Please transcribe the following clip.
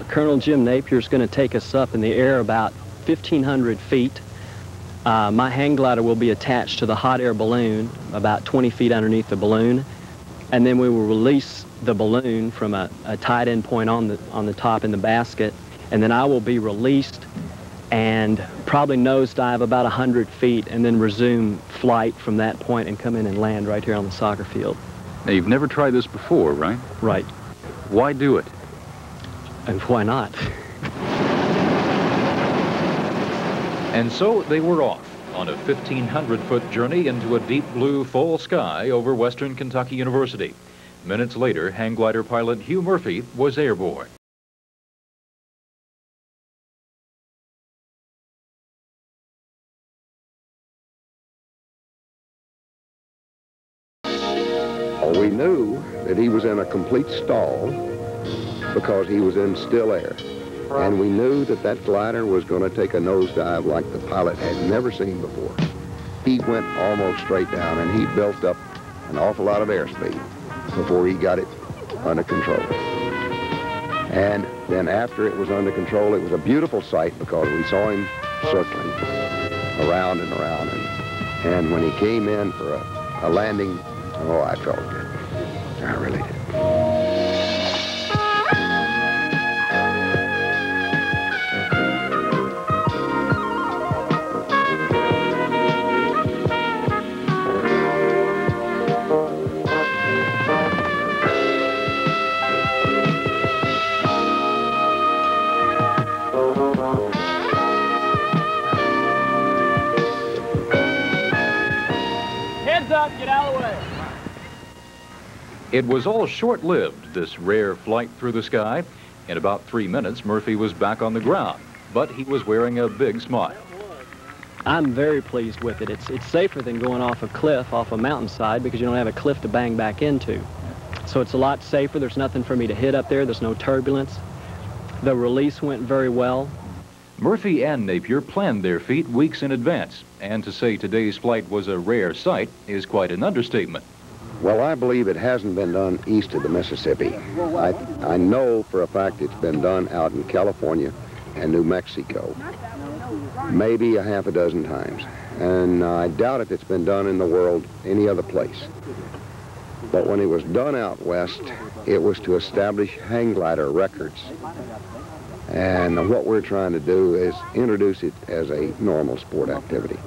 Colonel Jim Napier is going to take us up in the air about 1,500 feet. My hang glider will be attached to the hot air balloon about 20 feet underneath the balloon, and then we will release the balloon from a tight end point on the top in the basket, and then I will be released and probably nosedive about 100 feet and then resume flight from that point and come in and land right here on the soccer field. Now, you've never tried this before, right? Right. Why do it? And why not? And so they were off on a 1,500-foot journey into a deep blue fall sky over Western Kentucky University. Minutes later, hang glider pilot Hugh Murphy was airborne. We knew that he was in a complete stall because he was in still air. And we knew that that glider was going to take a nosedive like the pilot had never seen before. He went almost straight down, and he built up an awful lot of airspeed before he got it under control. And then after it was under control, it was a beautiful sight because we saw him circling around and around. And when he came in for a landing, oh, I felt good. I really did. Heads up, get out of the way. It was all short-lived, this rare flight through the sky. In about 3 minutes, Murphy was back on the ground, but he was wearing a big smile. I'm very pleased with it. It's safer than going off a cliff, off a mountainside, because you don't have a cliff to bang back into. So it's a lot safer. There's nothing for me to hit up there. There's no turbulence. The release went very well. Murphy and Napier planned their feat weeks in advance, and to say today's flight was a rare sight is quite an understatement. Well, I believe it hasn't been done east of the Mississippi. I know for a fact it's been done out in California and New Mexico, maybe a half a dozen times. And I doubt if it's been done in the world any other place. But when it was done out west, it was to establish hang glider records. And what we're trying to do is introduce it as a normal sport activity.